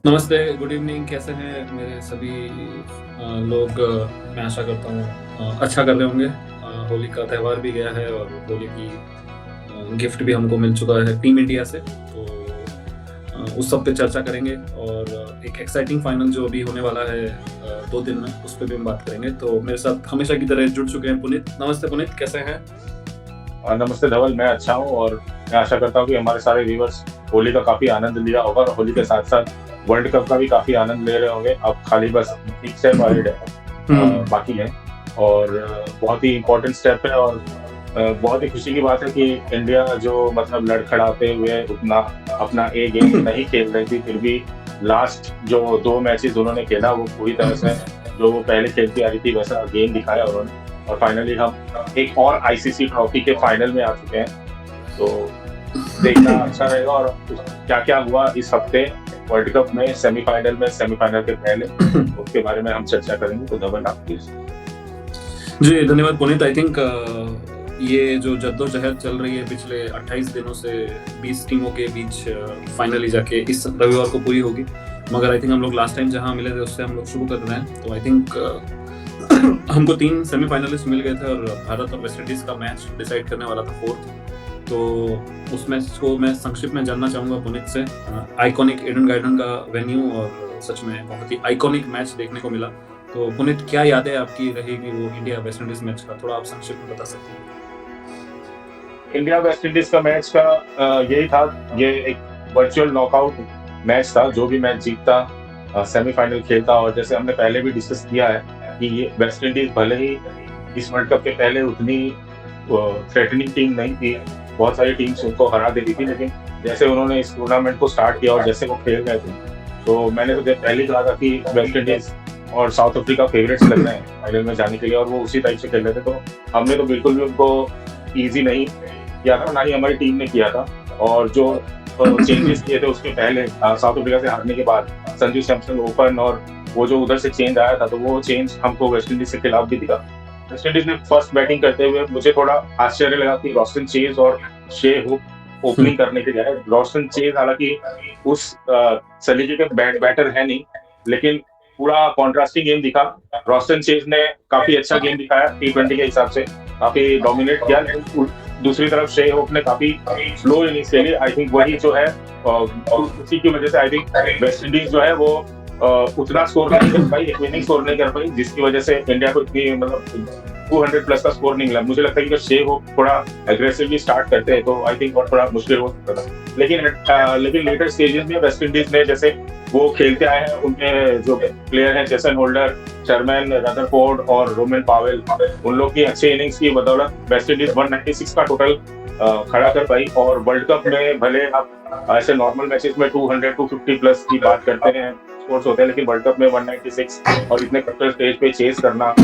नमस्ते, good evening. कैसे हैं मेरे सभी लोग? मैं आशा करता हूँ अच्छा कर रहे होंगे। होली का त्योहार भी गया है और होली की गिफ्ट भी हमको मिल चुका है टीम इंडिया से। तो उस सब पे चर्चा करेंगे और एक एक्साइटिंग फाइनल जो अभी होने वाला है 2 दिन में, उस पे भी हम बात करेंगे। तो मेरे साथ हमेशा की तरह जुड़ चुके हैं पुनीत। नमस्ते पुनीत, कैसे हैं? नमस्ते धवल, मैं अच्छा हूँ और मैं आशा करता हूँ कि हमारे सारे व्यूअर्स होली का काफ़ी आनंद लिया होगा और होली के साथ-साथ वर्ल्ड कप का भी काफ़ी आनंद ले रहे होंगे। अब खाली बस एक स्टेप अहेड है, हुँ। बाकी है और बहुत ही इम्पोर्टेंट स्टेप है और बहुत ही खुशी की बात है कि इंडिया जो मतलब लड़खड़ाते हुए उतना अपना ए गेम नहीं खेल रही थी, फिर भी लास्ट जो 2 मैचेज़ उन्होंने खेला वो पूरी तरह से जो वो पहले खेलती आ रही थी वैसा गेम दिखाया उन्होंने और फाइनली हम एक और आईसीसी ट्रॉफी के फाइनल में आ चुके हैं। तो देखना अच्छा रहेगा और क्या-क्या हुआ इस हफ्ते वर्ल्ड कप में सेमीफाइनल के पहले, उसके बारे में हम चर्चा करेंगे। तो धवल आप प्लीज़। जी, धन्यवाद पुनीत। आई थिंक ये जो जद्दोजहद चल रही है पिछले 28 दिनों से 20 टीमों के बीच, फाइनली जाके इस रविवार को पूरी होगी। मगर आई थिंक हम लोग लास्ट टाइम जहाँ मिले थे उससे हम लोग शुरू कर रहे हैं। तो आई थिंक हमको 3 सेमीफाइनलिस्ट मिल गए थे और भारत और वेस्ट इंडीज़ का मैच डिसाइड करने वाला था 4th। तो उस मैच को मैं संक्षिप्त में जानना चाहूँगा पुनीत से। आइकॉनिक एडन गार्डन का वेन्यू और सच में बहुत ही आइकॉनिक मैच देखने को मिला। तो पुनीत, क्या यादें आपकी रहेगी वो इंडिया वेस्ट इंडीज मैच का? थोड़ा आप संक्षिप्त में बता सकते हैं? इंडिया वेस्ट इंडीज़ का मैच का यही था, ये एक वर्चुअल नॉकआउट मैच था, जो भी मैच जीतता सेमीफाइनल खेलता और जैसे हमने पहले भी डिस्कस किया है कि ये वेस्ट इंडीज़ भले ही इस वर्ल्ड कप के पहले उतनी थ्रेटनिंग टीम नहीं थी, बहुत सारी टीम्स उनको हरा देती थी, लेकिन जैसे उन्होंने इस टूर्नामेंट को स्टार्ट किया और जैसे वो खेल रहे थे, तो मैंने तो पहले ही कहा था कि वेस्ट इंडीज़ और साउथ अफ्रीका फेवरेट्स लग रहे हैं फाइनल में जाने के लिए और वो उसी टाइप से खेल रहे थे। तो हमने तो बिल्कुल भी उनको ईज़ी नहीं किया था, ना ही हमारी टीम ने किया था और जो चेंजेस किए थे उसके पहले साउथ अफ्रीका से हारने के बाद संजू सैमसन ओपन और वो जो उधर से चेंज आया था, तो वो चेंज हमको वेस्ट इंडीज़ के खिलाफ भी दिखा। वेस्ट इंडीज ने फर्स्ट बैटिंग करते हुए मुझे थोड़ा आश्चर्य लगा कि रॉस्टन चेज और शे हुप हम्म। ओपनिंग करने के गए। रॉस्टन चेज हालांकि उस सलीके के बैटर है नहीं, लेकिन पूरा कॉन्ट्रास्टिंग गेम दिखा। रॉस्टन चेज ने काफी अच्छा गेम दिखाया T20 के हिसाब से, काफी डोमिनेट किया, लेकिन दूसरी तरफ शे होप ने काफी स्लो इनिंग्स खेली। आई थिंक वही जो है उसी की वजह से आई थिंक वेस्ट इंडीज जो है वो उतना स्कोर नहीं कर पाई, एक इनिंग स्कोर नहीं कर पाई, जिसकी वजह से इंडिया को इतनी मतलब 200 प्लस का स्कोर नहीं मिला। मुझे लगता है कि शे हो थोड़ा एग्रेसिवली स्टार्ट करते हैं तो आई थिंक और थोड़ा मुश्किल हो सकता था, लेकिन लेटर स्टेजेस में वेस्ट इंडीज ने जैसे वो खेलते आए हैं, उनके जो प्लेयर हैं जेसन होल्डर, शर्मैन, रदरफोर्ड और रोमन पावेल, उन लोग की अच्छे इनिंग्स की बदौलत वेस्ट इंडीज 196 का टोटल खड़ा कर पाई। और वर्ल्ड कप में भले आप ऐसे नॉर्मल मैचेस में 200 250 प्लस की बात करते हैं, स्कोर्स होते हैं, लेकिन वर्ल्ड कप में 196 और इतने क्रिटिकल स्टेज पे चेस करना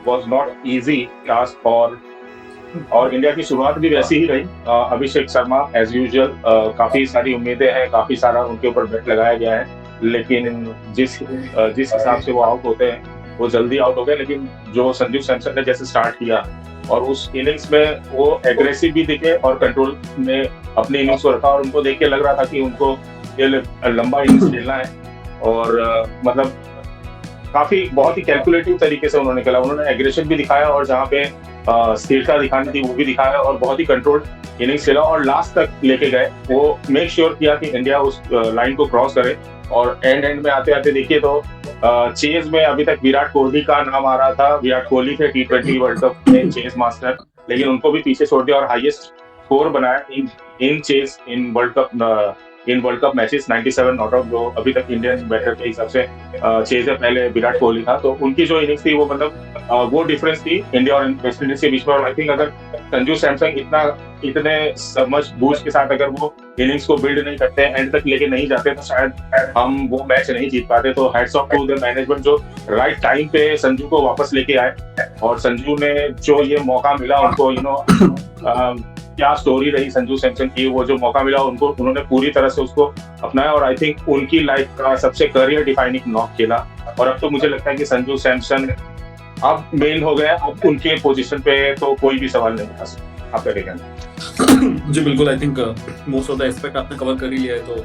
वाज नॉट इजी टास्क। और इंडिया की शुरुआत भी वैसी ही रही। अभिषेक शर्मा एज यूजुअल, काफी सारी उम्मीदें हैं, काफी सारा उनके ऊपर बेट लगाया गया है, लेकिन जिस हिसाब से वो आउट होते हैं वो जल्दी आउट हो गए। लेकिन जो संजू सैमसन ने जैसे स्टार्ट किया और उस इनिंग्स में वो एग्रेसिव भी दिखे और कंट्रोल में अपनी इनिंग्स को रखा और उनको देख के लग रहा था कि उनको ये लंबा इनिंग्स खेलना है और मतलब काफी बहुत ही कैलकुलेटिव तरीके से उन्होंने खेला। उन्होंने एग्रेशन भी दिखाया और जहाँ पे स्थिरता दिखानी थी वो भी दिखाया और बहुत ही कंट्रोल्ड इनिंग्स खेला और लास्ट तक लेके गए। वो मेक श्योर किया कि इंडिया उस लाइन को क्रॉस करे और एंड में आते आते देखिए तो चेज में अभी तक विराट कोहली का नाम आ रहा था। विराट कोहली थे T20 वर्ल्ड कप में चेज मास्टर, लेकिन उनको भी पीछे छोड़ दिया और हाईएस्ट स्कोर बनाया in chase in World Cup matches 97 not out, जो अभी तक इंडियन बैटर के हिसाब से चेज से पहले विराट कोहली था। तो उनकी जो इनिंग्स थी वो मतलब वो डिफरेंस थी इंडिया और वेस्ट इंडीज के बीच में। और आई थिंक अगर संजू सैमसन इतने समझ बूझ के साथ अगर वो इनिंग्स को बिल्ड नहीं करते, एंड तक लेके नहीं जाते, तो शायद हम वो मैच नहीं जीत पाते। तो hats off to the management जो राइट टाइम पे संजू को वापस लेके आए और संजू ने जो ये मौका मिला उनको क्या स्टोरी रही संजू सैमसन की, वो जो मौका मिला उनको उन्होंने पूरी तरह से उसको अपनाया और आई थिंक उनकी लाइफ का सबसे करियर डिफाइनिंग नॉक खेला। और अब तो मुझे लगता है कि संजू सैमसन अब मेन हो गया, अब उनके पोजीशन पे तो कोई भी सवाल नहीं उठा सकता। आपका क्या कहना है? जी बिल्कुल, I think most of the aspect आपने कवर कर ही लिया है। तो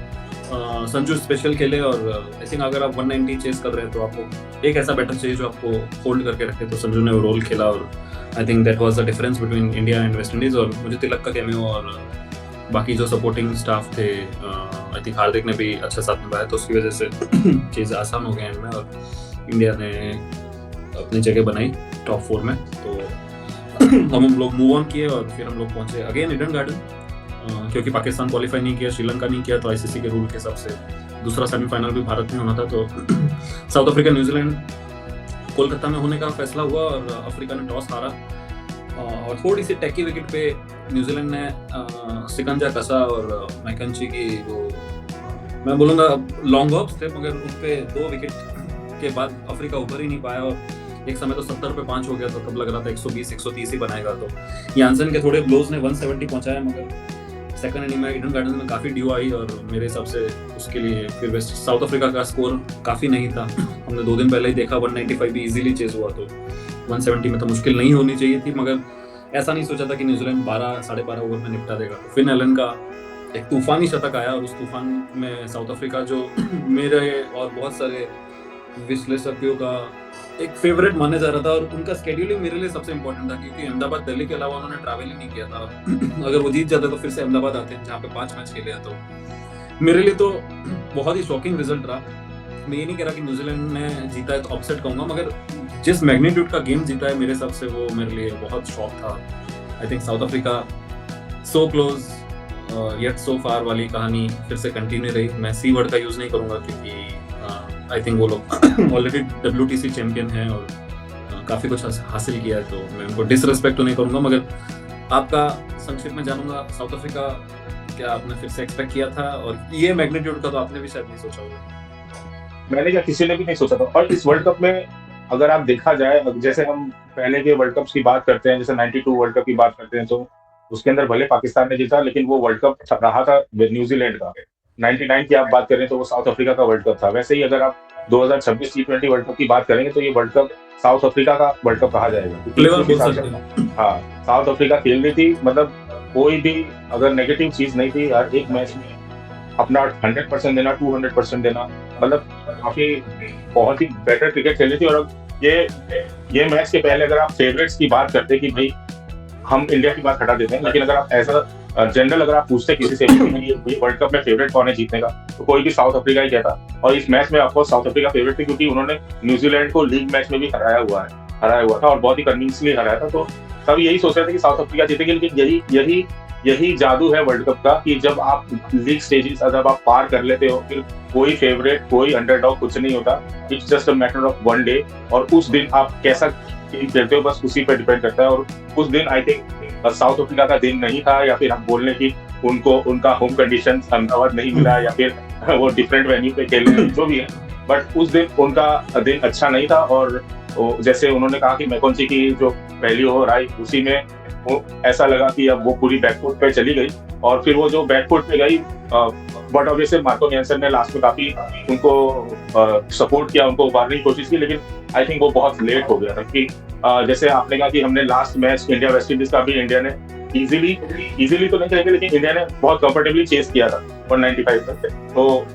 संजू स्पेशल खेले और आई थिंक अगर आप 190 चेस कर रहे हैं तो आपको एक ऐसा बैटर चाहिए जो आपको होल्ड करके रखे, तो संजू ने वो रोल खेला और I think that was the difference between India and West Indies. और मुझे तिलक का कैमियो और बाकी जो सपोर्टिंग स्टाफ थे, आई थिंक हार्दिक ने भी अच्छा साथ निभाया, तो उसकी वजह से चीज़ आसान हो गई एंड में, और इंडिया ने अपनी जगह बनाई टॉप 4 में। तो हम लोग मूव ऑन किए और फिर हम लोग पहुंचे अगेन ईडन गार्डन, क्योंकि पाकिस्तान क्वालिफाई नहीं किया, श्रीलंका नहीं किया, तो आईसीसी के रूल के हिसाब से दूसरा सेमीफाइनल भी भारत में होना था। तो साउथ अफ्रीका न्यूजीलैंड कोलकाता में होने का फैसला हुआ और अफ्रीका ने टॉस हारा और थोड़ी सी टैकी विकेट पे न्यूजीलैंड ने सिकंजा कसा और मैकेंची की वो मैं बोलूँगा लॉन्ग हॉप्स थे, मगर उन पे 2 विकेट के बाद अफ्रीका उभर ही नहीं पाया और एक समय तो 70 पे 5 हो गया, तो तब लग रहा था 120-130 ही बनाएगा। तो यानसन के थोड़े ब्लोज ने 170 पहुंचाया, मगर सेकंड इनिंग में ईडन गार्डन में काफ़ी ड्यू आई और मेरे हिसाब से उसके लिए फिर वेस्ट साउथ अफ्रीका का स्कोर काफ़ी नहीं था। हमने 2 दिन पहले ही देखा 195 भी इजीली चेज हुआ, तो 170 में तो मुश्किल नहीं होनी चाहिए थी, मगर ऐसा नहीं सोचा था कि न्यूजीलैंड 12-12.5 ओवर में निपटा देगा। फिन एलन का एक तूफानी शतक आया और उस तूफान में साउथ अफ्रीका, जो मेरे और बहुत सारे विश्लेषकों का एक फेवरेट माना जा रहा था, और उनका स्केड्यूलिंग मेरे लिए सबसे इंपॉर्टेंट था, क्योंकि अहमदाबाद दिल्ली के अलावा उन्होंने ट्रैवल ही नहीं किया था। अगर वो जीत जाते तो फिर से अहमदाबाद आते हैं, जहाँ पे 5 मैच खेले हैं। तो मेरे लिए तो बहुत ही शॉकिंग रिजल्ट रहा। मैं ये नहीं कह रहा कि न्यूजीलैंड ने जीता है तो अपसेट कहूँगा, मगर जिस मैग्नीट्यूड का गेम जीता है मेरे हिसाब से वो मेरे लिए बहुत शॉक था। I think South Africa so close yet so far वाली कहानी फिर से कंटिन्यू रही। मैं सी वर्ड का यूज़ नहीं करूँगा, क्योंकि आई थिंक वो लोग ऑलरेडी WTC चैंपियन हैं और काफ़ी कुछ हासिल किया है, तो मैं उनको डिसरिस्पेक्ट तो नहीं करूँगा। मगर आपका संक्षिप्त में जानूंगा, साउथ अफ्रीका क्या आपने फिर से एक्सपेक्ट किया था, और ये मैग्नीट्यूड का तो आपने भी शायद नहीं सोचा होगा। मैंने क्या किसी ने भी नहीं सोचा था। और इस वर्ल्ड कप में अगर आप देखा जाए, जैसे हम पहले के वर्ल्ड कप्स की बात करते हैं, जैसे 92 वर्ल्ड कप की बात करते हैं, तो उसके अंदर भले पाकिस्तान ने जीता, लेकिन वो वर्ल्ड कप रहा था न्यूजीलैंड का। 99 की आप बात करें तो वो साउथ अफ्रीका का वर्ल्ड कप था। वैसे ही अगर आप 2026 T20 वर्ल्ड कप की बात करेंगे तो ये वर्ल्ड कप साउथ अफ्रीका का वर्ल्ड कप कहा जाएगा। हाँ, साउथ अफ्रीका खेल रही थी, मतलब कोई भी अगर नेगेटिव चीज नहीं थी। हर एक मैच में अपना 100% देना, 200% देना, मतलब काफी बहुत ही बेटर क्रिकेट खेल रही थी। और ये मैच के पहले अगर आप फेवरेट्स की बात करते कि भाई हम इंडिया की बात हटा देते हैं, लेकिन अगर आप ऐसा जनरल अगर आप पूछते किसी से ये वर्ल्ड कप में फेवरेट कौन है जीतने का, तो कोई भी साउथ अफ्रीका ही कहता। और इस मैच में ऑफकोर्स साउथ अफ्रीका फेवरेट थी, क्योंकि उन्होंने न्यूजीलैंड को लीग मैच में भी हराया हुआ था और बहुत ही कन्विंसली हराया था। तो सब यही सोच रहे थे कि साउथ अफ्रीका जीतेगी, लेकिन यही जादू है वर्ल्ड कप का, कि जब आप लीग स्टेजेस जब आप पार कर लेते हो, फिर कोई फेवरेट कोई अंडरडॉग कुछ नहीं होता। It's just a matter of one day, और उस दिन आप कैसा खेलते हो बस उसी पर डिपेंड करता है। और उस दिन आई थिंक साउथ अफ्रीका का दिन नहीं था, या फिर हम बोल लें कि उनका होम कंडीशन अहमदाबाद नहीं मिला, या फिर वो डिफरेंट वेन्यू पे खेल रहे जो भी है, बट उस दिन उनका दिन अच्छा नहीं था। और जैसे उन्होंने कहा कि मैकेंची की जो पहली ओवर आई उसी में वो ऐसा लगा कि अब वो पूरी बैकफुट पे चली गई, और फिर वो जो बैकफुट पे गई, बट ऑब्वियसली मार्को यानसन ने लास्ट में काफी उनको सपोर्ट किया, उनको उबारने की कोशिश की, लेकिन आई थिंक वो बहुत लेट हो गया था। कि जैसे आपने कहा कि हमने last match India West Indies का भी इंडिया ने इजीली तो नहीं कहेंगे, लेकिन इंडिया ने बहुत कंफर्टेबली चेस किया था 195 तक। तो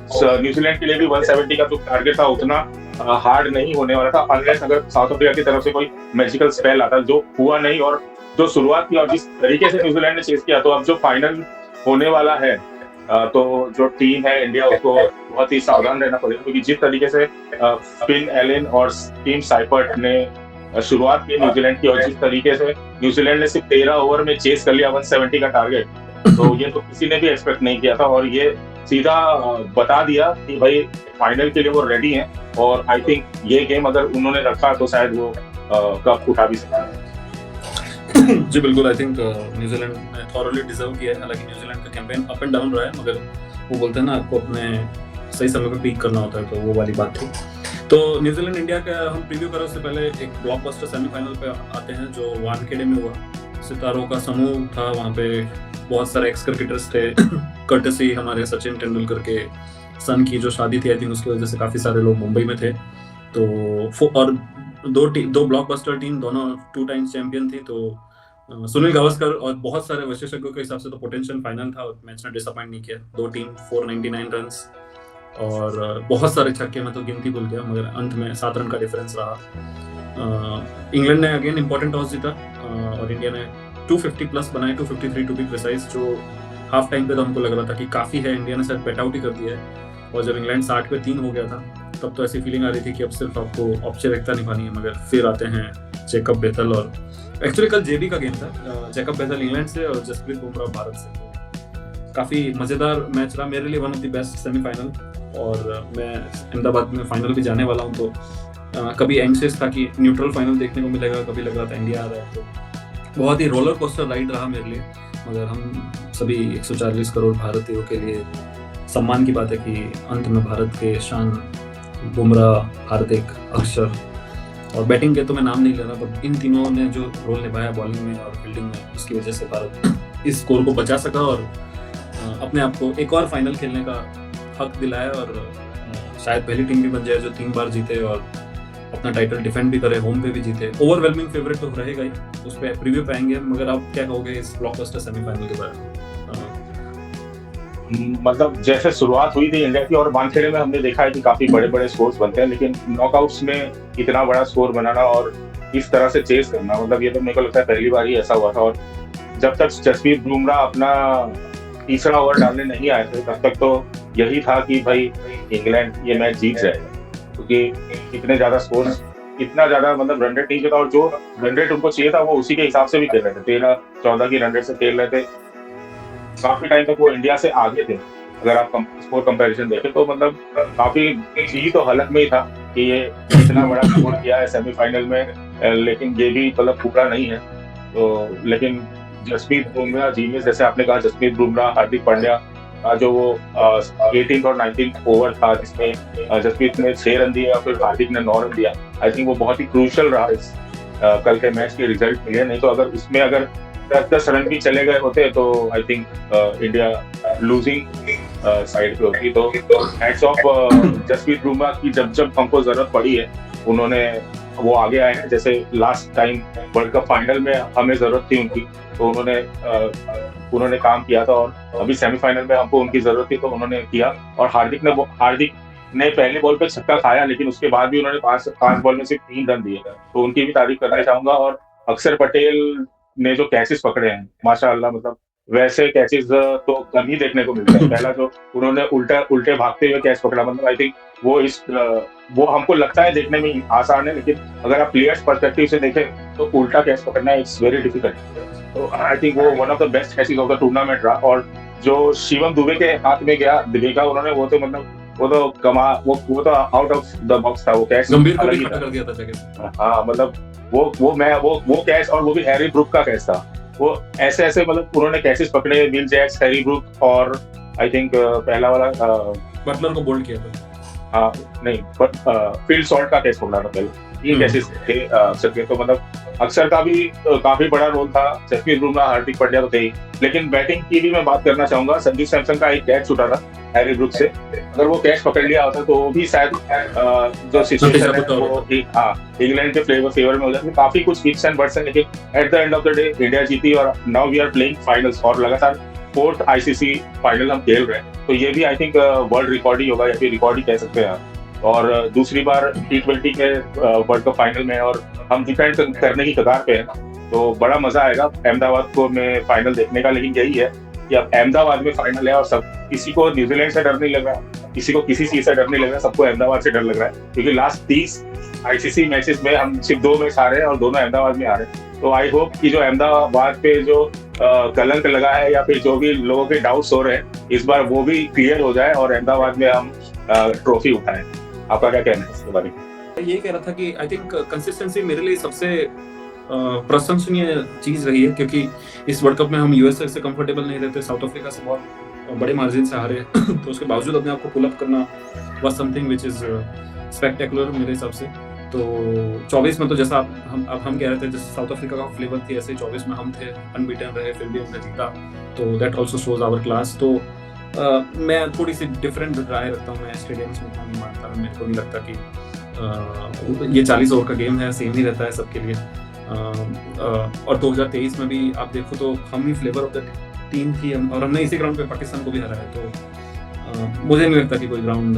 न्यूजीलैंड के लिए भी 170 का जो टारगेट था उतना हार्ड नहीं होने वाला था, अनलेस अगर साउथ अफ्रीका की तरफ से कोई मैजिकल स्पेल आता, जो हुआ नहीं। और जो शुरुआत की और जिस तरीके से न्यूजीलैंड ने चेस किया, तो अब जो फाइनल होने वाला है, तो जो टीम है इंडिया, उसको बहुत ही सावधान रहना पड़ेगा, क्योंकि जिस तरीके से फिन एलन और टीम साइपर्ट ने शुरुआत की न्यूजीलैंड की, और जिस तरीके से न्यूजीलैंड ने सिर्फ 13 ओवर में चेस कर लिया 170 का टारगेट, तो ये तो किसी ने भी एक्सपेक्ट नहीं किया था। और ये सीधा बता दिया कि भाई फाइनल के लिए वो रेडी हैं, और आई थिंक ये गेम अगर उन्होंने रखा तो शायद वो कप उठा भी सकता है। जी बिल्कुल, आई थिंक न्यूजीलैंड ने थॉरली डिजर्व किया है। हालांकि न्यूजीलैंड का कैंपेन अप एंड डाउन रहा है, मगर वो बोलते हैं ना, आपको अपने सही समय पे पीक करना होता है, तो वो वाली बात थी। तो न्यूजीलैंड इंडिया का हम प्रीव्यू करें उससे पहले एक ब्लॉकबस्टर सेमीफाइनल पे आते हैं, जो वानखेड़े में हुआ। सितारों का समूह था वहाँ पे, बहुत सारे एक्स क्रिकेटर्स थे। कर्टसी हमारे सचिन तेंदुलकर के सन की जो शादी थी, आई थिंक उसकी वजह से काफ़ी सारे लोग मुंबई में थे। तो और दो ब्लॉकबस्टर टीम, दोनों 2 टाइम्स चैंपियन थी। तो सुनील गावस्कर और बहुत सारे विशेषज्ञों के हिसाब से तो पोटेंशियल फाइनल था, और मैच ने डिसअपॉइंट नहीं किया। 2 टीम 499 रन्स और बहुत सारे छक्के, मैं तो गिनती भूल गया, मगर अंत में 7 रन का डिफरेंस रहा। इंग्लैंड ने अगेन इंपॉर्टेंट टॉस जीता और इंडिया ने 250 प्लस बनाए, 253 टू बी प्रिसाइज, जो हाफ टाइम पे तो हमको लग रहा था कि काफ़ी है, इंडिया ने शायद पेट आउट ही कर दिया है। और जब इंग्लैंड 60 पे 3 हो गया था, तब तो ऐसी फीलिंग आ रही थी कि अब सिर्फ आपको औपचारिकता निभानी है। मगर फिर आते हैं जैकब बेथल, और एक्चुअली कल जेबी का गेम था, जैकब बेथल इंग्लैंड से और जसप्रीत बुमराह भारत से। तो काफ़ी मज़ेदार मैच रहा, मेरे लिए one of the best semifinal. और मैं अहमदाबाद में फाइनल भी जाने वाला हूँ, तो कभी एंग्शियस था कि न्यूट्रल फाइनल देखने को मिलेगा, कभी लग रहा था इंडिया आ रहा है। तो बहुत ही रोलर कोस्टर राइड रहा मेरे लिए, मगर हम सभी 140 करोड़ भारतीयों के लिए सम्मान की बात है कि अंत में भारत के शान बुमराह, हार्दिक, अक्षर, और बैटिंग के तो मैं नाम नहीं ले रहा, बट इन तीनों ने जो रोल निभाया बॉलिंग में और फील्डिंग में, उसकी वजह से भारत इस स्कोर को बचा सका और अपने आप को एक और फाइनल खेलने का हक दिलाया। और शायद पहली टीम भी बन जाए जो 3 बार जीते और अपना टाइटल डिफेंड भी करे, होम पे भी जीते। ओवरवेलमिंग फेवरेट तो रहेगा ही, उस पर प्रीव्यू पे आएंगे। मगर आप क्या कहोगे इस ब्लॉकबस्टर सेमीफाइनल के बारे में? मतलब जैसे शुरुआत हुई थी इंडिया की, और वानखेड़े में हमने देखा है कि काफी बड़े बड़े स्कोर्स बनते हैं, लेकिन नॉकआउट्स में इतना बड़ा स्कोर बनाना और इस तरह से चेस करना, मतलब ये तो मेरे को लगता है पहली बार ही ऐसा हुआ था। और जब तक जसप्रीत बुमराह अपना तीसरा ओवर डालने नहीं आए थे, तब तक तो यही था कि भाई इंग्लैंड ये मैच जीत जाएगा, क्योंकि इतने ज्यादा स्कोर, इतना ज्यादा मतलब रन रेट नहीं था, और जो रन रेट उनको चाहिए था वो उसी के हिसाब से भी खेल रहे थे, 13-14 की रन रेट से खेल रहे थे। काफी टाइम तक वो इंडिया से आगे थे, अगर आप स्कोर कंपैरिजन देखें तो। मतलब काफी जी तो हलक में ही था कि ये इतना बड़ा स्कोर किया है सेमीफाइनल में, लेकिन ये भी मतलब पूरा नहीं है। तो लेकिन जसप्रीत बुमराह जीनियस, जैसे आपने कहा, जसप्रीत बुमराह, हार्दिक पांड्या का जो वो 18th और 19th ओवर था, जिसमें जसप्रीत ने 6 रन दिए और फिर हार्दिक ने 9 रन दिया, आई थिंक वो बहुत ही क्रूशियल रहा इस कल के मैच के रिजल्ट के लिए। नहीं तो अगर उसमें अगर 10 रन भी चले गए होते तो I think India losing side पे होती। तो हैट्स ऑफ जसप्रीत बुमराह की, जब हमको जरूरत पड़ी है उन्होंने, वो आगे आए हैं। जैसे last time world cup final में हमें जरूरत थी उनकी, तो उन्होंने काम किया था, और अभी सेमीफाइनल में हमको उनकी जरूरत थी तो उन्होंने किया। और हार्दिक ने पहले बॉल पे छक्का खाया, लेकिन उसके बाद भी उन्होंने 5 बॉल में सिर्फ 3 रन दिए, तो उनकी भी तारीफ करना चाहूंगा। और अक्षर पटेल ने जो कैचेस पकड़े हैं, माशाअल्लाह, मतलब वैसे कैचेस तो कम ही देखने को मिलते हैं। पहला जो उन्होंने उल्टे भागते हुए कैच पकड़ा, मतलब आई थिंक वो हमको लगता है देखने में आसान है, लेकिन अगर आप प्लेयर्स पर्सपेक्टिव से देखें तो उल्टा कैच पकड़ना इट्स वेरी डिफिकल्ट। तो आई थिंक वो one of the best catches of the tournament रहा। और जो शिवम दुबे के हाथ में गया, देखा उन्होंने, वो तो मतलब वो तो आउट ऑफ द बॉक्स था, वो कैच गंभीर को भी खड़ा कर दिया था जगह। हाँ, मतलब वो कैच, और वो भी हैरी ब्रूक का कैच था। वो ऐसे मतलब उन्होंने कैचेस पकड़े, मिल जैक्स, हैरी ब्रूक, और आई थिंक पहला वाला बटलर को बोल्ड किया था। हाँ नहीं, बट फील सॉल्ट का कैच पकड़ा था पहले। 3 कैचेस थे अक्षर के, तो मतलब अक्षर का भी काफी बड़ा रोल था। जसप्रीत बुमराह, हार्दिक पांड्या तो थे ही, लेकिन बैटिंग की भी मैं बात करना चाहूंगा। संजू सैमसन का एक कैच छूटा था हैरी ब्रूक से, अगर वो कैच पकड़ लिया होता तो वो भी शायद जो सिचुएशन है वो इंग्लैंड के फेवर में हो जाती। काफी कुछ इफ्स एंड बट्स हैं, लेकिन at the end of the day India जीती, और now we are playing finals, और लगातार 4th आईसीसी फाइनल हम खेल रहे हैं। तो ये भी आई थिंक वर्ल्ड रिकॉर्ड ही होगा, या फिर रिकॉर्ड ही कह सकते हैं। और दूसरी बार T20 के वर्ल्ड कप फाइनल में, और हम डिफेंड करने की कगार पे हैं, तो बड़ा मजा आएगा अहमदाबाद को में फाइनल देखने का। लेकिन यही है कि अब अहमदाबाद में फाइनल है, और सब किसी को न्यूजीलैंड से डर नहीं लग रहा, किसी को किसी चीज से डर नहीं लग रहा, सबको अहमदाबाद से डर लग रहा है, क्योंकि लास्ट 30 आईसीसी मैचेस में हम सिर्फ 2 मैच हारे हैं, और दोनों अहमदाबाद में हारे। तो आई होप कि जो अहमदाबाद पे जो कलंक लगा है, या फिर जो भी लोगों के डाउट्स हो रहे हैं, इस बार वो भी क्लियर हो जाए और अहमदाबाद में हम ट्रॉफी उठाएं। आपका क्या कहना है इसके बारे में? ये कह रहा था कि आई थिंक कंसिस्टेंसी मेरे लिए सबसे प्रशंसनीय चीज रही है, क्योंकि इस वर्ल्ड कप में हम यूएसए से कंफर्टेबल नहीं रहते, साउथ अफ्रीका से बहुत बड़े मार्जिन से हारे तो उसके बावजूद अपने आप को पुल अप करना was something which is spectacular मेरे हिसाब से। तो 24 में तो जैसा हम कह रहे थे, जैसे साउथ अफ्रीका का फ्लेवर थी, ऐसे 24 में हम थे, अनबीटन रहे, फिर भी हमने जीता, तो that also shows our class. तो मैं थोड़ी सी डिफरेंट राय रखता हूँ, मैं स्टेडियम्स में नहीं मानता, मेरे को नहीं लगता कि ये 40 ओवर का गेम है, सेम ही रहता है सबके लिए। और 2023 में भी आप देखो तो हम ही फ्लेवर ऑफ द टीम थी, और हमने इसी ग्राउंड पे पाकिस्तान को भी हराया। तो मुझे नहीं लगता कि कोई ग्राउंड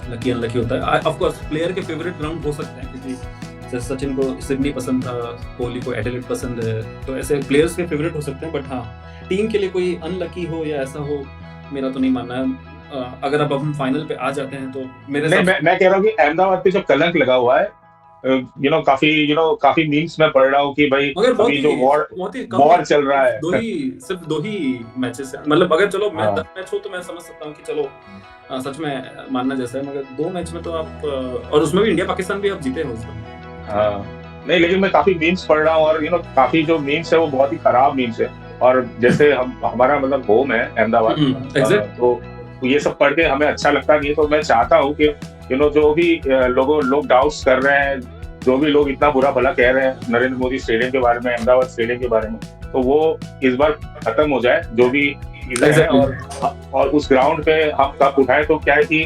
लकी अनलकी होता है। ऑफ कोर्स प्लेयर के फेवरेट ग्राउंड हो सकते हैं, क्योंकि जैसे सचिन को सिडनी पसंद था, कोहली को एडिलेड पसंद है, तो ऐसे प्लेयर्स के फेवरेट हो सकते हैं। बट हाँ, टीम के लिए कोई अनलकी हो या ऐसा हो, मेरा तो नहीं मानना है। अगर अब हम फाइनल पे आ जाते हैं तो मेरे नहीं, हिसाब मैं कह रहा हूँ कि अहमदाबाद पे जो कलंक लगा हुआ है, काफी मीम्स में पढ़ रहा हूँ कि भाई मगर अभी जो बहुत ही कम वॉर चल रहा है। सिर्फ 2 ही मैचेस है। मतलब अगर चलो मैं हाँ 10 मैच हो तो मैं समझ सकता हूँ कि चलो सच में मानना जैसा है, मगर 2 मैच में तो आप और उसमें भी इंडिया पाकिस्तान भी आप जीते हो उसमें। हाँ। नहीं, लेकिन मैं काफी मीम्स पढ़ रहा हूँ और काफी जो मीम्स है वो बहुत ही खराब मीम्स है। और जैसे हमारा मतलब होम है अहमदाबाद, एग्जैक्ट। तो ये सब पढ़ के हमें अच्छा लगता नहीं है। तो मैं चाहता हूँ कि जो भी लोग डाउट्स कर रहे हैं, जो भी लोग इतना बुरा भला कह रहे हैं नरेंद्र मोदी स्टेडियम के बारे में, अहमदाबाद स्टेडियम के बारे में, तो वो इस बार खत्म हो जाए जो भी चीजें हैं। और उस ग्राउंड पे हम कप उठाए। तो क्या है कि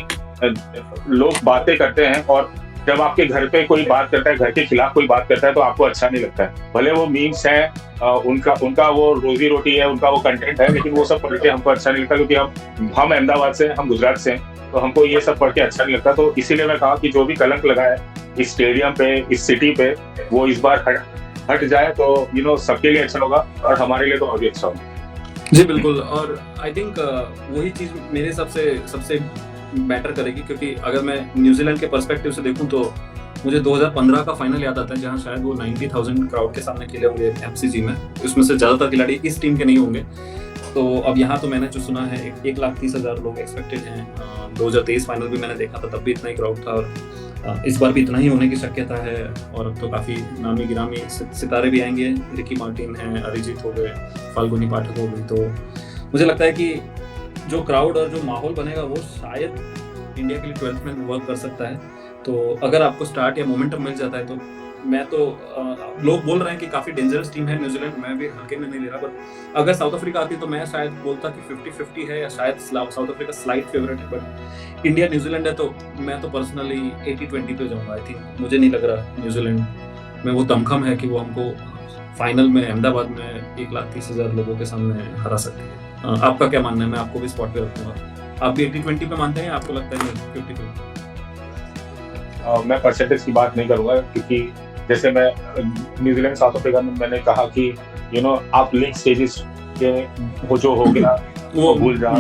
लोग बातें करते हैं, और जब आपके घर पे कोई बात करता है, घर के खिलाफ कोई बात करता है, तो आपको अच्छा नहीं लगता है। भले वो मीम्स हैं, उनका वो रोजी रोटी है, उनका वो कंटेंट है, लेकिन वो सब पढ़ के हमको अच्छा नहीं लगता, क्योंकि हम अहमदाबाद से, हम गुजरात से हैं, तो हमको ये सब पढ़ के अच्छा नहीं लगता। तो इसीलिए मैं कहा कि जो भी कलंक लगा है इस स्टेडियम पे, इस सिटी पे, वो इस बार हट जाए तो सबके लिए अच्छा होगा, और हमारे लिए तो और भी अच्छा होगा। जी बिल्कुल। और आई थिंक वही चीज मेरे हिसाब से सबसे बेटर करेगी, क्योंकि अगर मैं न्यूजीलैंड के पर्सपेक्टिव से देखूं तो मुझे 2015 का फाइनल याद आता है, जहां शायद वो 90,000 क्राउड के सामने खेले होंगे एमसीजी में। उसमें से ज्यादातर खिलाड़ी इस टीम के नहीं होंगे। तो अब यहाँ तो मैंने जो सुना है 1,30,000 लोग एक्सपेक्टेड हैं। 2023 फाइनल भी मैंने देखा था, तब भी इतना ही क्राउड था, और इस बार भी इतना ही होने की शक्यता है। और अब तो काफ़ी नामी गिरामी सितारे भी आएंगे, रिकी मार्टिन हैं, अरिजीत हो गए, फाल्गुनी पाठक हो गई। तो मुझे लगता है कि जो क्राउड और जो माहौल बनेगा वो शायद इंडिया के लिए 12th में वर्क कर सकता है। तो अगर आपको स्टार्ट या मोमेंटम मिल जाता है तो मैं तो लोग बोल रहे हैं कि काफ़ी डेंजरस टीम है न्यूजीलैंड, मैं भी हल्के में नहीं ले रहा। बट अगर साउथ अफ्रीका आती तो मैं शायद बोलता कि 50-50 है, या शायद साउथ अफ्रीका स्लाइट फेवरेट है। बट इंडिया न्यूजीलैंड है तो मैं तो पर्सनली 80-20 पे जाऊँगा। आई थिंक मुझे नहीं लग रहा न्यूजीलैंड में वो दमखम है कि वो हमको फाइनल में अहमदाबाद में 1,30,000 लोगों के सामने हरा सकती है। आपका क्या मानना है? मैं आपको भी स्पॉट पे रखूंगा। आप भी 80-20 पे मानते हैं, आपको लगता है 50-50? मैं परसेंटेज की बात नहीं करूंगा, क्योंकि जैसे मैं न्यूजीलैंड साउथ अफ्रीका में मैंने कहा कि आप लीग स्टेजेस के वो जो हो गया वो भूल जाओ।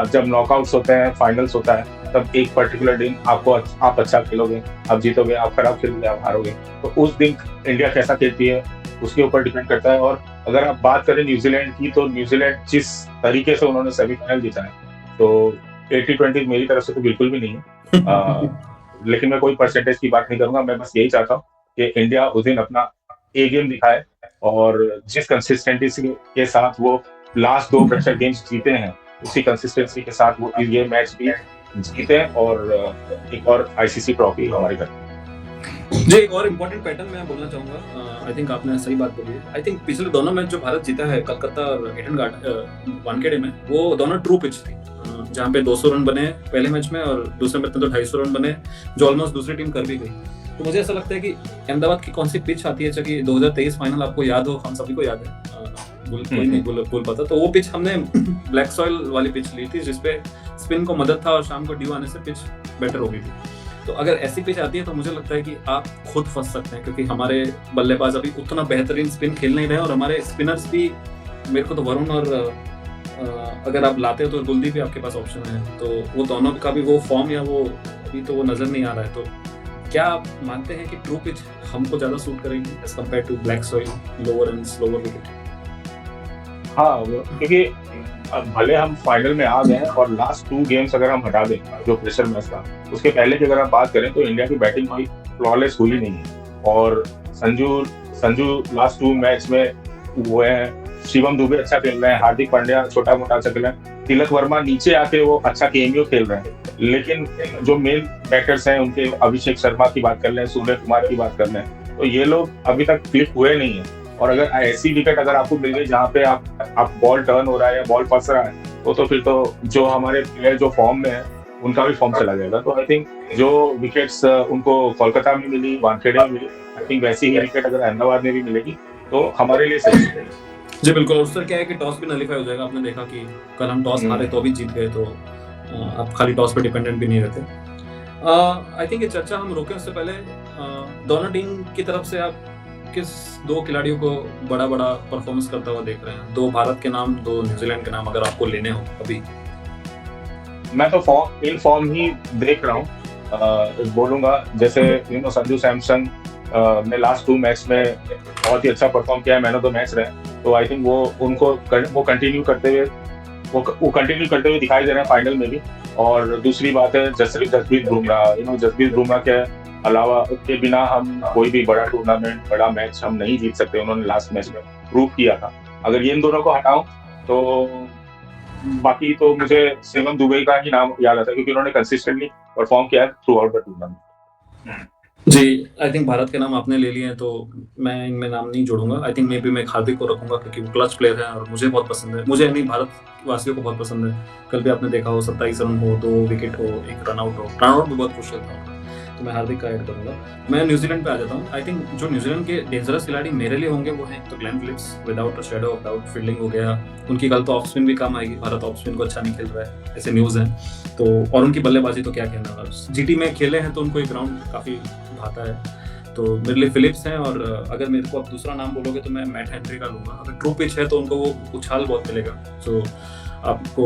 जब नॉकआउट्स होते हैं, फाइनल्स होता है, तब एक पर्टिकुलर दिन आप अच्छा खेलोगे, आप जीतोगे, आप खराब खेलोगे, आप हारोगे। तो उस दिन इंडिया कैसा खेलती है उसके ऊपर डिपेंड करता है। और अगर आप बात करें न्यूजीलैंड की, तो न्यूजीलैंड जिस तरीके से उन्होंने सेमीफाइनल जीता है, तो 80-20 मेरी तरफ से तो बिल्कुल भी नहीं है। लेकिन मैं कोई परसेंटेज की बात नहीं करूंगा। मैं बस यही चाहता हूँ कि इंडिया उस दिन अपना ए गेम दिखाए, और जिस कंसिस्टेंसी के साथ वो लास्ट 2 प्रेशर गेम्स जीते हैं, उसी कंसिस्टेंसी के साथ वो ये मैच भी जीते, और एक और आईसीसी ट्रॉफी हमारे घर। जी, एक और इम्पोर्टेंट पैटर्न मैं बोलना चाहूँगा। आई थिंक आपने सही बात बोली है। आई थिंक पिछले दोनों मैच जो भारत जीता है कलकत्ता और ईडन गार्डन वानखेड़े में, वो दोनों ट्रू पिच थी, जहाँ पे 200 रन बने पहले मैच में, और दूसरे मैच में तो 250 रन बने, जो ऑलमोस्ट दूसरी टीम कर भी गई। तो मुझे ऐसा लगता है कि अहमदाबाद की कौन सी पिच आती है, चाहे 2023 फाइनल आपको याद हो, हम सभी को याद है, कोई नहीं भूल पाता। तो वो पिच हमने ब्लैक सॉइल वाली पिच ली थी, जिसपे स्पिन को मदद था, और शाम को ड्यू आने से पिच बेटर हो गई थी। तो अगर ऐसी पिच आती है तो मुझे लगता है कि आप खुद फंस सकते हैं, क्योंकि हमारे बल्लेबाज अभी उतना बेहतरीन स्पिन खेल नहीं रहे, और हमारे स्पिनर्स भी, मेरे को तो वरुण और अगर आप लाते हो तो कुलदीप भी आपके पास ऑप्शन है, तो वो दोनों का भी वो फॉर्म या वो अभी तो वो नजर नहीं आ रहा है। तो क्या आप मानते हैं कि ट्रू पिच हमको ज्यादा सूट करेगी as compare to black soil, lower and slower wicket? हाँ, क्योंकि भले हम फाइनल में आ गए, और लास्ट 2 गेम्स अगर हम हटा दें जो प्रेशर मैच था, उसके पहले की अगर आप बात करें तो इंडिया की बैटिंग कोई फ्लॉलेस हुई नहीं है। और संजू लास्ट 2 मैच में वो है, शिवम दुबे अच्छा खेल रहे हैं, हार्दिक पांड्या छोटा मोटा अच्छा खेल रहे हैं, तिलक वर्मा नीचे आके वो अच्छा केएमयू खेल रहे हैं। लेकिन जो मेन बैटर्स हैं उनके, अभिषेक शर्मा की बात कर लें, सूर्य कुमार की बात कर लें, तो ये लोग अभी तक क्लिक हुए नहीं है। और अगर ऐसी विकेट अगर आपको मिल गई जहाँ पे आप बॉल टर्न हो रहा है या बॉल फंस रहा है, तो फिर तो जो हमारे प्लेयर जो फॉर्म में है उनका भी फॉर्म चला जाएगा। तो आई थिंक जो विकेट्स उनको कोलकाता में मिली, वानखेड़े में मिली, आई थिंक वैसी ही विकेट अगर अहमदाबाद में भी मिलेगी तो हमारे लिए सही है। जी बिल्कुल। उससे क्या है कि टॉस भी नलीफाई हो जाएगा। आपने देखा कि कल हम टॉस हारे तो भी जीत गए, तो आप खाली टॉस पे डिपेंडेंट भी नहीं रहते। आई थिंक ये चर्चा हम रोकें उससे पहले दोनों टीम की तरफ से आप किस दो खिलाड़ियों को बड़ा परफॉर्मेंस करता हुआ देख रहे हैं? दो भारत के नाम, दो न्यूजीलैंड के नाम अगर आपको लेने हो अभी। मैं तो इन फॉर्म ही देख रहा हूँ, बोलूंगा जैसे संजू सैमसन ने लास्ट 2 मैच में बहुत ही अच्छा परफॉर्म किया है, मैन ऑफ द मैच रहे, तो आई थिंक वो कंटिन्यू करते हुए दिखाई दे रहे हैं फाइनल में भी। और दूसरी बात है जसप्रीत बुमराह के अलावा के बिना हम कोई भी बड़ा टूर्नामेंट, बड़ा मैच हम नहीं जीत सकते, उन्होंने लास्ट मैच में प्रूव किया था। अगर ये इन दोनों को हटाऊं तो बाकी तो मुझे शिवम दुबे का ही नाम याद आता है, क्योंकि उन्होंने कंसिस्टेंटली परफॉर्म किया है थ्रू आउट द टूर्नामेंट। जी, आई थिंक भारत के नाम आपने ले लिए हैं तो मैं इनमें नाम नहीं जोड़ूंगा। आई थिंक मैं हार्दिक को रखूंगा क्योंकि वो क्लच प्लेयर है और मुझे बहुत पसंद है, मुझे नहीं भारत वासियों को बहुत पसंद है। कल भी आपने देखा हो 27 रन हो, 2 विकेट हो, 1 रनआउट हो, रनआउट भी बहुत खुशियां था, तो मैं हार्दिक का ऐड करूंगा। मैं न्यूजीलैंड पे आ जाता हूँ। आई थिंक जो न्यूजीलैंड के डेंजरस खिलाड़ी मेरे लिए होंगे वो हैं तो Glenn Phillips, without a shadow of doubt. Fielding हो गया उनकी, कल तो ऑफ स्पिन भी काम आएगी, भारत ऑफ स्पिन को अच्छा नहीं खेल रहा है ऐसे न्यूज़ हैं तो, और उनकी बल्लेबाजी तो क्या कहना, जीटी में खेले हैं तो उनको एक ग्राउंड काफ़ी भाता है, तो मेरे लिए फिलिप्स हैं। और अगर मेरे को आप दूसरा नाम बोलोगे तो मैं मैट हेनरी का लूंगा। अगर ट्रू पिच है तो उनको वो उछाल बहुत मिलेगा, तो आपको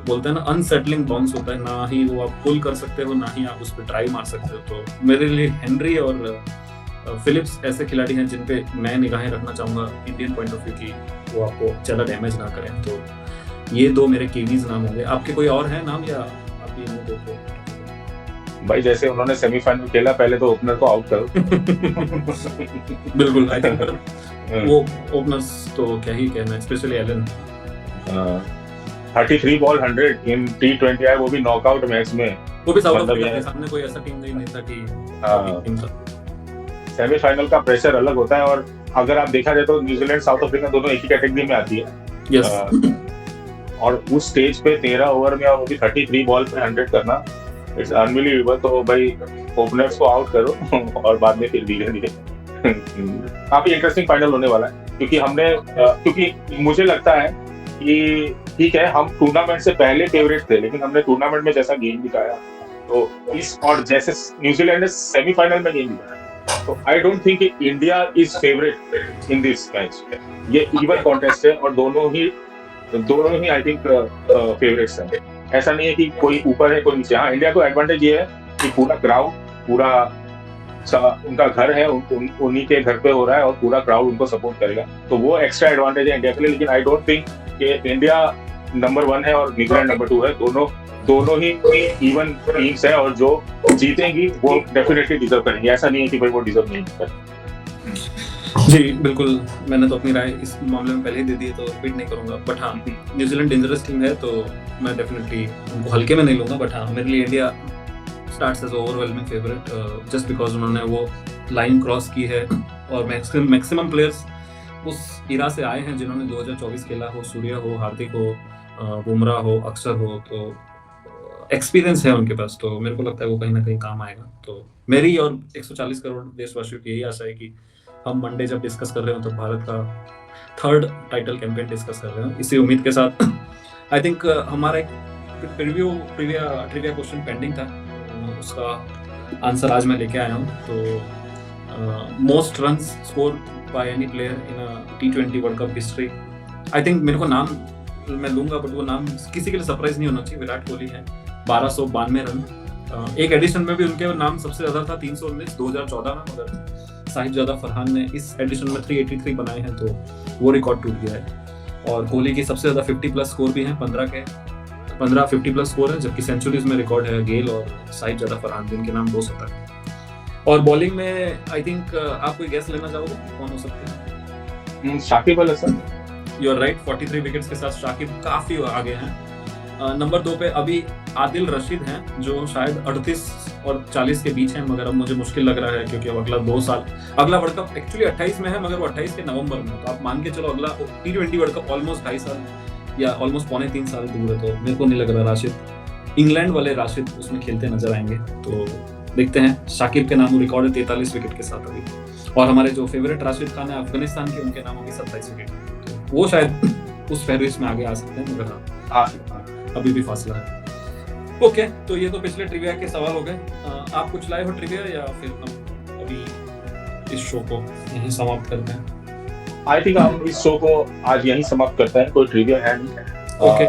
बोलते हैं ना अनसेटलिंग बाउंस होता है, ना ही वो आप पुल कर सकते हो ना ही आप उस पर ड्राइव मार सकते हो। तो मेरे लिए हेनरी और फिलिप्स ऐसे खिलाड़ी हैं जिन पे मैं निगाहें रखना चाहूँगा इंडियन पॉइंट ऑफ व्यू की, वो आपको ज़्यादा डैमेज ना करें। तो ये दो मेरे कीवीज नाम होंगे। आपके कोई और है नाम या आप ये नहीं देखो? भाई जैसे उन्होंने सेमीफाइनल खेला, पहले तो ओपनर को आउट करो। बिल्कुल, आई थिंक वो ओपनर्स तो क्या ही कहना, स्पेशली एलन। 33 बॉल 100 इन T20 है, वो भी नॉकआउट मैच में, वो भी साउथ अफ्रीका के सामने। कोई ऐसा टीम नहीं था कि सेमीफाइनल का प्रेशर अलग होता है। और अगर आप देखा जाए तो न्यूजीलैंड साउथ अफ्रीका दोनों एक ही कैटेगरी में आती है। yes. और उस स्टेज पे 13 ओवर में और वो भी 33 बॉल पे 100 करना, इट्स अनबिलीवेबल। तो भाई ओपनर्स को आउट करो और बाद में फिर धीरे-धीरे काफी इंटरेस्टिंग फाइनल होने वाला है, क्योंकि मुझे लगता है कि ठीक है हम टूर्नामेंट से पहले फेवरेट थे, लेकिन हमने टूर्नामेंट में जैसा गेम दिखाया तो और जैसे न्यूजीलैंड ने सेमीफाइनल में गेम दिखाया, तो I don't think India is favourite in this match. ये इवन कॉन्टेस्ट है और दोनों ही आई थिंक फेवरेट्स हैं। ऐसा नहीं है कि कोई ऊपर है कोई नीचे। हाँ, इंडिया को एडवांटेज ये है कि पूरा क्राउड, पूरा उनका घर है, उन्हीं के घर पे हो रहा है और पूरा क्राउड उनको सपोर्ट करेगा, तो वो एक्स्ट्रा एडवांटेज है इंडिया के लिए। लेकिन आई डोंट थिंक कि इंडिया नंबर 1 है और न्यूजीलैंड नंबर 2 है। दोनों ही इवन टीम्स है और जो जीतेंगी वो डेफिनेटली डिजर्व करेंगे। ऐसा नहीं है कि भाई वो डिजर्व नहीं करते। जी बिल्कुल, मैंने तो अपनी राय इस मामले में पहले ही दे दी है तो रिपीट नहीं करूंगा। बट हाँ, न्यूजीलैंड डेंजरस टीम है तो मैं डेफिनेटली उनको हल्के में नहीं लूंगा। बट हाँ, मेरे लिए India starts as overwhelming favourite just because उन्होंने वो लाइन क्रॉस की है और मैक्सिमम प्लेयर्स उस इरा से आए हैं जिन्होंने 2024 खेला हो, सूर्य हो, हार्दिक हो, बुमराह हो, अक्षर हो, तो एक्सपीरियंस है उनके पास। तो मेरे को लगता है वो कहीं ना कहीं काम आएगा। तो मेरी और 140 करोड़ देशवासियों की यही आशा है कि हम मंडे जब डिस्कस कर रहे हो तो भारत का 3rd टाइटल कैंपेन डिस्कस कर रहे हो। इसी उम्मीद के साथ आई थिंक हमारा एक ट्रिविया क्वेश्चन पेंडिंग था, उसका आंसर आज मैं लेके आया हूँ। तो most runs score by any player in a T20 world cup history. I think मेरे को नाम मैं लूंगा बट वो नाम किसी के लिए सरप्राइज नहीं होना चाहिए। विराट कोहली है, 1292 रन। एक एडिशन में भी उनके नाम सबसे ज्यादा था 319 2014 में, मगर साहिबजादा फरहान ने इस एडिशन में 383 बनाए हैं तो वो रिकॉर्ड टूट गया है। और कोहली की सबसे ज्यादा 50+ स्कोर भी हैं, 15 50+ स्कोर है, जबकि सेंचुरीज में रिकॉर्ड है गेल और साहिबजादा फरहान जिनके नाम 2 शतक है। और बॉलिंग में आई थिंक आप कोई गैस लेना चाहोगे कौन हो सकते हैं? Shakib Al Hasan. You are right, 43 wickets के साथ शाकिब काफी आगे हैं। नंबर 2 पे अभी आदिल रशीद हैं जो शायद 38 और 40 के बीच हैं, मगर अब मुझे मुश्किल लग रहा है क्योंकि अब अगला वर्ल्ड कप एक्चुअली 28 में है, मगर वो 28 के नवंबर में, तो आप मान के चलो अगला T20 वर्ल्ड कप ऑलमोस्ट 2.5 साल या ऑलमोस्ट 2.25 साल दूर है। तो मेरे को नहीं लग रहा राशिद, इंग्लैंड वाले राशिद उसमें खेलते नजर आएंगे। तो देखते हैं। शाकिब के नाम रिकॉर्ड है 43 विकेट के साथ अभी, और हमारे जो फेवरेट राशिद खान है अफगानिस्तान के, उनके नाम अभी 27 विकेट, तो वो शायद उस फहरिस्त में आगे आ सकते हैं, मगर हाँ अभी भी फासला है। ओके, तो ये तो पिछले ट्रिविया के सवाल हो गए। आप कुछ लाए हो ट्रिविया या फिर हम अभी इस शो को यहीं समाप्त करते हैं? आई थिंक हम इस शो को आज यहीं समाप्त करते हैं, कोई ट्रिविया है नहीं। ओके।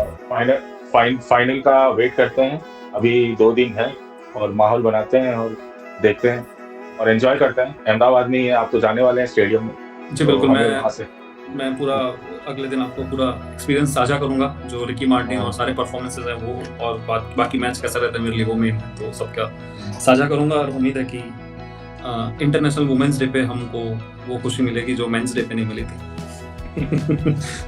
फाइनल का वेट करते हैं, अभी 2 दिन है और माहौल बनाते हैं और देखते हैं और एंजॉय करते हैं। अहमदाबाद में ही है, आप तो जाने वाले हैं स्टेडियम में। जी तो बिल्कुल, हमें वहाँ से मैं पूरा अगले दिन आपको पूरा एक्सपीरियंस साझा करूंगा, जो रिकी मार्टिन हाँ। और सारे परफॉर्मेंसेस हैं वो, और बाकी मैच कैसा रहता है मेरे लिए वो मेन है, तो सबका साझा करूंगा। और उम्मीद है कि इंटरनेशनल वुमेन्स डे पे हमको वो खुशी मिलेगी जो मेंस डे पे नहीं मिली थी।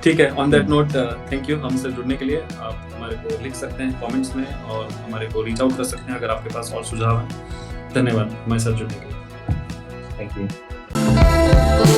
ठीक है, on that note thank you हमसे जुड़ने के लिए। आप हमारे को लिख सकते हैं कमेंट्स में और हमारे को रीच आउट कर सकते हैं अगर आपके पास और सुझाव हैं। धन्यवाद हमारे साथ जुड़ने के लिए। Thank you.